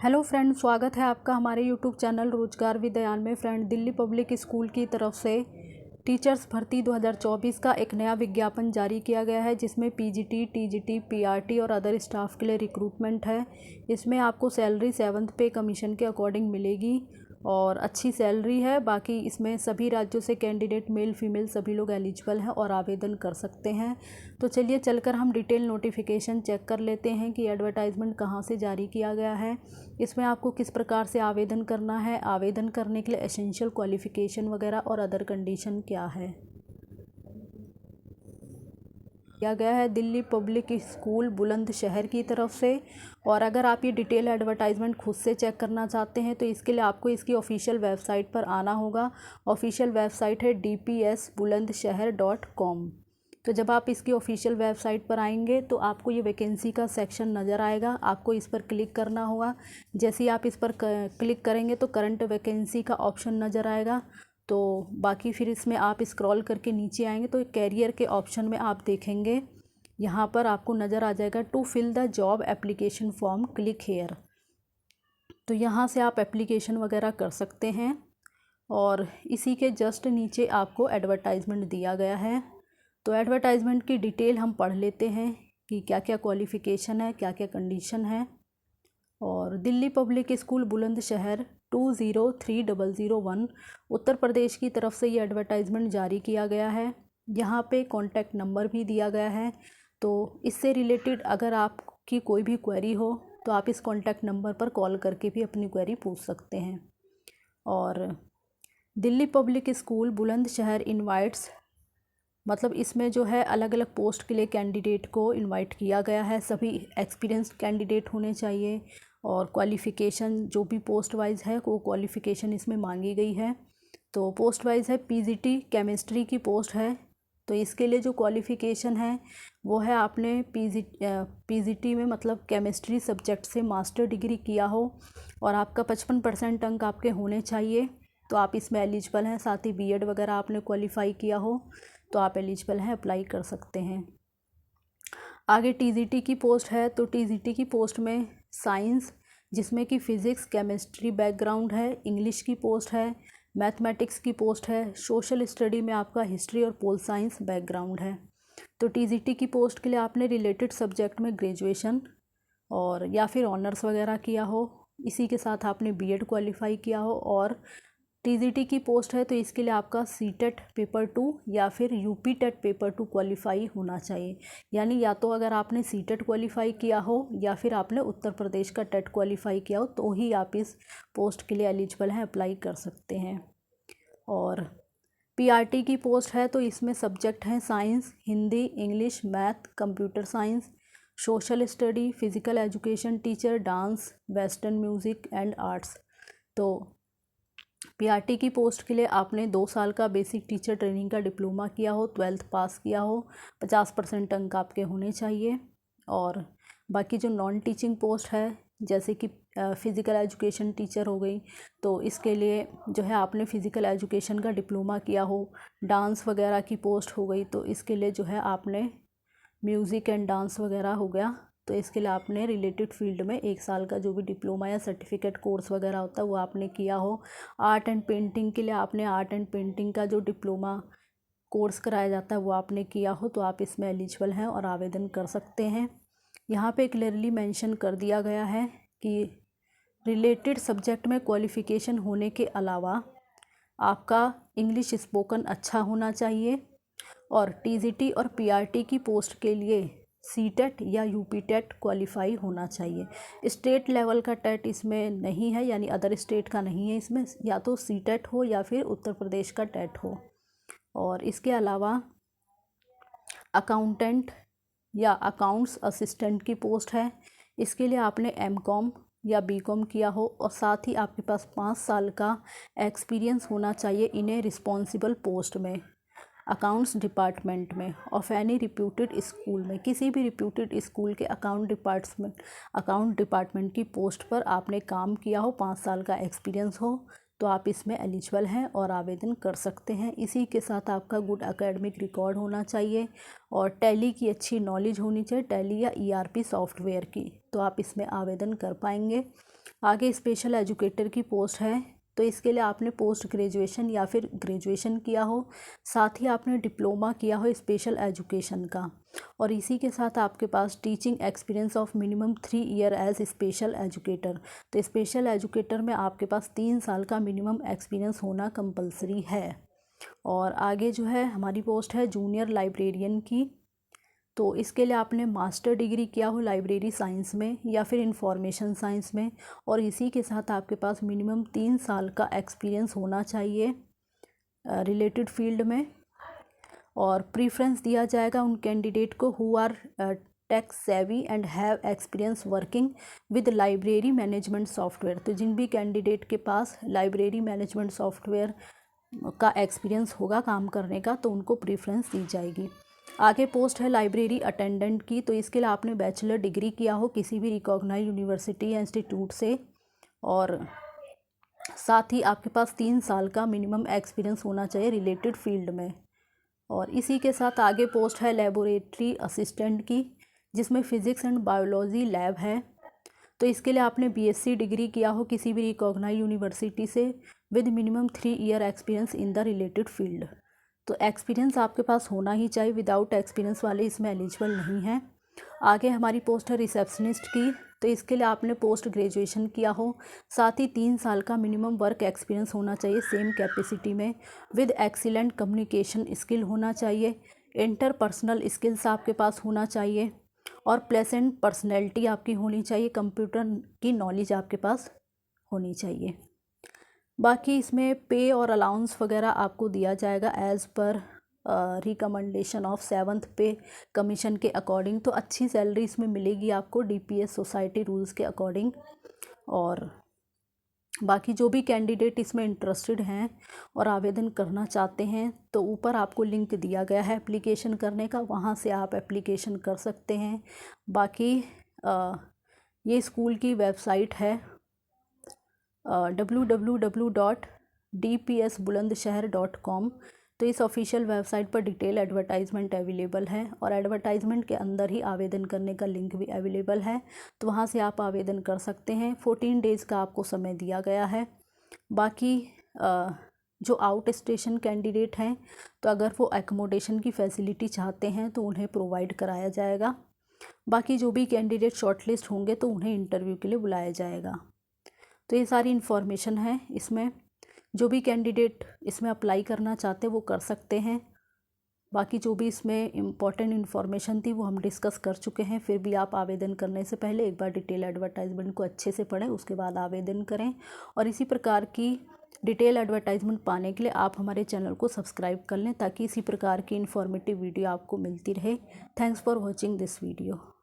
Hello friend, स्वागत है आपका हमारे यूट्यूब चैनल रोजगार विद्यान में। फ्रेंड, दिल्ली पब्लिक स्कूल की तरफ से टीचर्स भर्ती 2024 का एक नया विज्ञापन जारी किया गया है, जिसमें पीजीटी, टीजीटी, पीआरटी और अदर स्टाफ के लिए रिक्रूटमेंट है। इसमें आपको सैलरी 7th पे कमीशन के अकॉर्डिंग मिलेगी और अच्छी सैलरी है। बाकी इसमें सभी राज्यों से कैंडिडेट मेल फीमेल सभी लोग एलिजिबल हैं और आवेदन कर सकते हैं। तो चलिए चलकर हम डिटेल नोटिफिकेशन चेक कर लेते हैं कि एडवर्टाइजमेंट कहाँ से जारी किया गया है, इसमें आपको किस प्रकार से आवेदन करना है, आवेदन करने के लिए एसेंशियल क्वालिफ़िकेशन वगैरह और अदर कंडीशन क्या है। किया गया है दिल्ली पब्लिक स्कूल बुलंदशहर की तरफ से। और अगर आप ये डिटेल एडवर्टाइजमेंट खुद से चेक करना चाहते हैं तो इसके लिए आपको इसकी ऑफिशियल वेबसाइट पर आना होगा। ऑफिशियल वेबसाइट है dpsbulandshahr.com। तो जब आप इसकी ऑफिशियल वेबसाइट पर आएंगे तो आपको ये वैकेंसी का सेक्शन नज़र आएगा, आपको इस पर क्लिक करना होगा। जैसे ही आप इस पर क्लिक करेंगे तो करंट वैकेंसी का ऑप्शन नज़र आएगा। तो बाकी फिर इसमें आप स्क्रॉल करके नीचे आएंगे तो कैरियर के ऑप्शन में आप देखेंगे, यहाँ पर आपको नज़र आ जाएगा to fill the job application form, click here. तो यहाँ से आप एप्लीकेशन वगैरह कर सकते हैं और इसी के जस्ट नीचे आपको एडवर्टाइजमेंट दिया गया है। तो एडवर्टाइजमेंट की डिटेल हम पढ़ लेते हैं कि क्या क्या क्वालिफ़िकेशन है, क्या क्या कंडीशन है। और दिल्ली पब्लिक स्कूल बुलंदशहर 203001 उत्तर प्रदेश की तरफ से ये एडवर्टाइजमेंट जारी किया गया है। यहाँ पे कॉन्टैक्ट नंबर भी दिया गया है। तो इससे रिलेटेड अगर आपकी कोई भी क्वेरी हो तो आप इस कॉन्टैक्ट नंबर पर कॉल करके भी अपनी क्वेरी पूछ सकते हैं। और Delhi public school Bulandshahr invites, मतलब इसमें जो है अलग अलग पोस्ट के लिए कैंडिडेट को इनवाइट किया गया है। सभी एक्सपीरियंस्ड कैंडिडेट होने चाहिए और क्वालिफ़िकेशन जो भी पोस्ट वाइज है वो क्वालिफ़िकेशन इसमें मांगी गई है। तो पोस्ट वाइज है पीजीटी केमिस्ट्री की पोस्ट है। तो इसके लिए जो क्वालिफ़िकेशन है वो है आपने पीजीटी में मतलब केमिस्ट्री सब्जेक्ट से मास्टर डिग्री किया हो और आपका 55% अंक आपके होने चाहिए, तो आप इसमें एलिजिबल हैं। साथ ही बीएड वगैरह आपने क्वालिफ़ाई किया हो तो आप एलिजिबल हैं, अप्लाई कर सकते हैं। आगे टीजीटी की पोस्ट है। तो टीजीटी की पोस्ट में साइंस, जिसमें कि फ़िज़िक्स केमिस्ट्री बैकग्राउंड है, इंग्लिश की पोस्ट है, मैथमेटिक्स की पोस्ट है, सोशल स्टडी में आपका हिस्ट्री और पोल साइंस बैकग्राउंड है। तो टीजीटी की पोस्ट के लिए आपने रिलेटेड सब्जेक्ट में ग्रेजुएशन और या फिर ऑनर्स वगैरह किया हो, इसी के साथ आपने बीएड क्वालिफ़ाई किया हो। और टीजीटी की पोस्ट है तो इसके लिए आपका सीटेट पेपर 2 या फिर यूपी टेट पेपर 2 क्वालिफ़ाई होना चाहिए। यानी या तो अगर आपने सीटेट क्वालिफ़ाई किया हो या फिर आपने उत्तर प्रदेश का टेट क्वालिफ़ाई किया हो तो ही आप इस पोस्ट के लिए एलिजिबल हैं, अप्लाई कर सकते हैं। और पीआरटी की पोस्ट है तो इसमें सब्जेक्ट हैं science, Hindi, English, math, computer science, social study, physical education teacher, dance, western music and arts. तो पीआरटी की पोस्ट के लिए आपने 2 साल का बेसिक टीचर ट्रेनिंग का डिप्लोमा किया हो, 12th पास किया हो, 50% अंक आपके होने चाहिए। और बाकी जो नॉन टीचिंग पोस्ट है जैसे कि फ़िज़िकल एजुकेशन टीचर हो गई, तो इसके लिए जो है आपने फ़िज़िकल एजुकेशन का डिप्लोमा किया हो। डांस वगैरह की पोस्ट हो गई तो इसके लिए जो है आपने म्यूज़िक एंड डांस वगैरह हो गया, तो इसके लिए आपने रिलेटेड फील्ड में 1 साल का जो भी डिप्लोमा या सर्टिफिकेट कोर्स वगैरह होता है वो आपने किया हो। आर्ट एंड पेंटिंग के लिए आपने आर्ट एंड पेंटिंग का जो डिप्लोमा कोर्स कराया जाता है वो आपने किया हो, तो आप इसमें एलिजिबल हैं और आवेदन कर सकते हैं। यहाँ पे क्लियरली मेंशन कर दिया गया है कि रिलेटेड सब्जेक्ट में क्वालिफ़िकेशन होने के अलावा आपका इंग्लिश स्पोकन अच्छा होना चाहिए। और टीजीटी और पीआरटी की पोस्ट के लिए सीटेट या यूपी टेट क्वालिफ़ाई होना चाहिए। स्टेट लेवल का टेट इसमें नहीं है, यानी अदर स्टेट का नहीं है इसमें, या तो सीटेट हो या फिर उत्तर प्रदेश का टेट हो। और इसके अलावा अकाउंटेंट या अकाउंट्स असिस्टेंट की पोस्ट है। इसके लिए आपने एमकॉम या बीकॉम किया हो और साथ ही आपके पास 5 साल का एक्सपीरियंस होना चाहिए इन ए रिस्पॉन्सिबल पोस्ट में, अकाउंट्स डिपार्टमेंट में ऑफ एनी रिप्यूटेड स्कूल में, किसी भी रिप्यूटेड स्कूल के अकाउंट डिपार्टमेंट की पोस्ट पर आपने काम किया हो, 5 साल का एक्सपीरियंस हो, तो आप इसमें एलिजिबल हैं और आवेदन कर सकते हैं। इसी के साथ आपका गुड एकेडमिक रिकॉर्ड होना चाहिए और टैली की अच्छी नॉलेज होनी चाहिए, टैली या ईआरपी सॉफ्टवेयर की, तो आप इसमें आवेदन कर पाएंगे। आगे स्पेशल एजुकेटर की पोस्ट है, तो इसके लिए आपने पोस्ट ग्रेजुएशन या फिर ग्रेजुएशन किया हो, साथ ही आपने डिप्लोमा किया हो स्पेशल एजुकेशन का, और इसी के साथ आपके पास teaching experience of minimum 3 year as special educator. तो स्पेशल एजुकेटर में आपके पास 3 साल का मिनिमम एक्सपीरियंस होना कंपलसरी है। और आगे जो है हमारी पोस्ट है जूनियर लाइब्रेरियन की, तो इसके लिए आपने मास्टर डिग्री किया हो लाइब्रेरी साइंस में या फिर इंफॉर्मेशन साइंस में, और इसी के साथ आपके पास मिनिमम 3 साल का एक्सपीरियंस होना चाहिए रिलेटेड फील्ड में। और प्रीफ्रेंस दिया जाएगा उन कैंडिडेट को who are tech savvy and have experience working with library management software. तो जिन भी कैंडिडेट के पास लाइब्रेरी मैनेजमेंट सॉफ्टवेयर का एक्सपीरियंस होगा काम करने का, तो उनको प्रीफ्रेंस दी जाएगी। आगे पोस्ट है लाइब्रेरी अटेंडेंट की, तो इसके लिए आपने बैचलर डिग्री किया हो किसी भी रिकॉग्नाइज्ड यूनिवर्सिटी या इंस्टीट्यूट से, और साथ ही आपके पास 3 साल का मिनिमम एक्सपीरियंस होना चाहिए रिलेटेड फील्ड में। और इसी के साथ आगे पोस्ट है लेबोरेटरी असिस्टेंट की, जिसमें फ़िज़िक्स एंड बायोलॉजी लैब है। तो इसके लिए आपने बीएससी डिग्री किया हो किसी भी रिकॉग्नाइज यूनिवर्सिटी से with minimum 3 year experience in the related field. तो एक्सपीरियंस आपके पास होना ही चाहिए, विदाउट एक्सपीरियंस वाले इसमें एलिजिबल नहीं हैं। आगे हमारी पोस्ट है रिसेप्शनिस्ट की, तो इसके लिए आपने पोस्ट ग्रेजुएशन किया हो, साथ ही 3 साल का मिनिमम वर्क एक्सपीरियंस होना चाहिए सेम कैपेसिटी में, विद एक्सीलेंट कम्युनिकेशन स्किल होना चाहिए, इंटरपर्सनल स्किल्स आपके पास होना चाहिए, और प्लेजेंट पर्सनैलिटी आपकी होनी चाहिए, कंप्यूटर की नॉलेज आपके पास होनी चाहिए। बाकी इसमें पे और अलाउंस वगैरह आपको दिया जाएगा as per recommendation of 7th पे कमीशन के अकॉर्डिंग। तो अच्छी सैलरी इसमें मिलेगी आपको डीपीएस सोसाइटी रूल्स के अकॉर्डिंग। और बाकी जो भी कैंडिडेट इसमें इंटरेस्टेड हैं और आवेदन करना चाहते हैं, तो ऊपर आपको लिंक दिया गया है एप्लीकेशन करने का, वहाँ से आप एप्लीकेशन कर सकते हैं। बाकी ये स्कूल की वेबसाइट है www.dpsbulandshahr.com। तो इस ऑफिशियल वेबसाइट पर डिटेल एडवर्टाइजमेंट अवेलेबल है, और एडवर्टाइजमेंट के अंदर ही आवेदन करने का लिंक भी अवेलेबल है, तो वहाँ से आप आवेदन कर सकते हैं। 14 डेज़ का आपको समय दिया गया है। बाकी जो आउट स्टेशन कैंडिडेट हैं, तो अगर वो एकोमोडेशन की फैसिलिटी चाहते हैं तो उन्हें प्रोवाइड कराया जाएगा। बाकी जो भी कैंडिडेट शॉर्टलिस्ट होंगे तो उन्हें इंटरव्यू के लिए बुलाया जाएगा। तो ये सारी इन्फॉर्मेशन है इसमें, जो भी कैंडिडेट इसमें अप्लाई करना चाहते वो कर सकते हैं। बाकी जो भी इसमें इम्पॉर्टेंट इन्फॉर्मेशन थी वो हम डिस्कस कर चुके हैं, फिर भी आप आवेदन करने से पहले एक बार डिटेल एडवर्टाइजमेंट को अच्छे से पढ़ें, उसके बाद आवेदन करें। और इसी प्रकार की डिटेल एडवर्टाइजमेंट पाने के लिए आप हमारे चैनल को सब्सक्राइब कर लें, ताकि इसी प्रकार की इन्फॉर्मेटिव वीडियो आपको मिलती रहे। Thanks for watching this video.